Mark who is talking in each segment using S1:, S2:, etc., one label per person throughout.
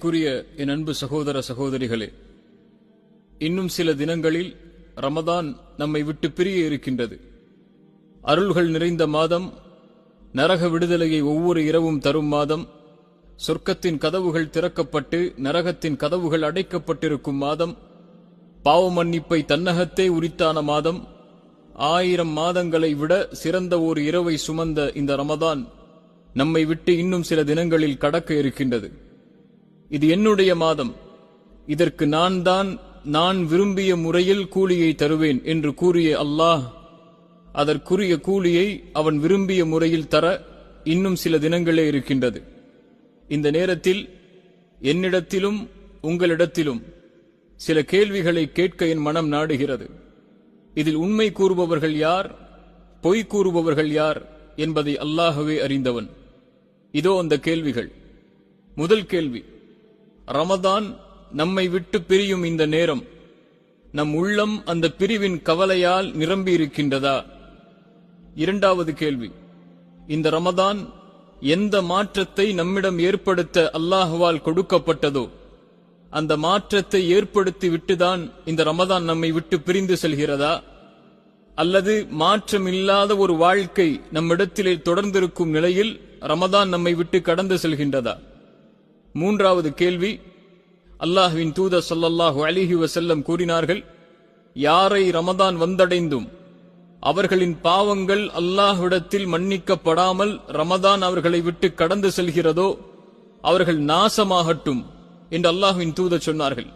S1: கூறிய என் அன்பு சகோதர சகோதரிகளே, இன்னும் சில தினங்களில் ரமதான் நம்மை விட்டு பிரிய இருக்கின்றது. அருள்கள் நிறைந்த மாதம், நரக விடுதலையை ஒவ்வொரு இரவும் தரும் மாதம், சொர்க்கத்தின் கதவுகள் திறக்கப்பட்டு நரகத்தின் கதவுகள் அடைக்கப்பட்டிருக்கும் மாதம், பாவ மன்னிப்பை தன்னகத்தே உரித்தான மாதம், 1000 மாதங்களை விட சிறந்த ஒரு இரவை சுமந்த இந்த ரமதான் நம்மை விட்டு இன்னும் சில தினங்களில் கடக்க இருக்கின்றது. இது என்னுடைய மாதம், இதற்கு நான் விரும்பிய முறையில் கூலியை தருவேன் என்று கூறிய அல்லாஹ் அதற்குரிய கூலியை அவன் விரும்பிய முறையில் தர இன்னும் சில தினங்களே இருக்கின்றது. இந்த நேரத்தில் என்னிடத்திலும் உங்களிடத்திலும் சில கேள்விகளை கேட்க என் மனம் நாடுகிறது. இதில் உண்மை கூறுபவர்கள் யார், பொய் கூறுபவர்கள் யார் என்பதை அல்லாஹ்வே அறிந்தவன். இதோ அந்த கேள்விகள். முதல் கேள்வி, ரமதான் நம்மை விட்டு பிரியும் இந்த நேரம் நம் உள்ளம் அந்த பிரிவின் கவலையால் நிரம்பி இருக்கின்றதா? இரண்டாவது கேள்வி, இந்த ரமதான் எந்த மாற்றத்தை நம்மிடம் ஏற்படுத்த அல்லாஹ்வால் கொடுக்கப்பட்டதோ அந்த மாற்றத்தை ஏற்படுத்தி விட்டுதான் இந்த ரமதான் நம்மை விட்டு பிரிந்து செல்கிறதா? அல்லது மாற்றமில்லாத ஒரு வாழ்க்கை நம்மிடத்திலே தொடர்ந்திருக்கும் நிலையில் ரமதான் நம்மை விட்டு கடந்து செல்கின்றதா? மூன்றாவது கேள்வி, அல்லாஹ்வின் தூதர் ஸல்லல்லாஹு அலைஹி வஸல்லம் கூறினார்கள், யாரை ரமதான் வந்தடைந்தும் அவர்களின் பாவங்கள் அல்லாஹ்விடத்தில் மன்னிக்கப்படாமல் ரமதான் அவர்களை விட்டு கடந்து செல்கிறதோ அவர்கள் நாசமாகட்டும் என்று அல்லாஹ்வின் தூதர் சொன்னார்கள்.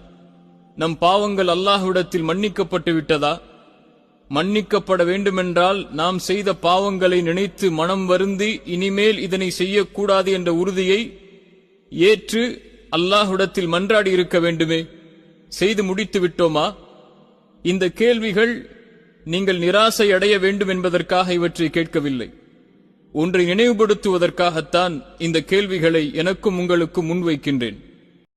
S1: நம் பாவங்கள் அல்லாஹ்விடத்தில் மன்னிக்கப்பட்டு விட்டதா? மன்னிக்கப்பட வேண்டுமென்றால் நாம் செய்த பாவங்களை நினைத்து மனம் வருந்தி இனிமேல் இதனை செய்யக்கூடாது என்ற உறுதியை ஏற்று அல்லாஹ்விடத்தில் மன்றாடி இருக்க வேண்டுமே. செய்து முடித்து விட்டோமா? இந்த கேள்விகள் நீங்கள் நிராசை அடைய வேண்டும் என்பதற்காக இவற்றை கேட்கவில்லை. ஒன்றை நினைவுபடுத்துவதற்காகத்தான் இந்த கேள்விகளை எனக்கும் உங்களுக்கும் முன்வைக்கின்றேன்.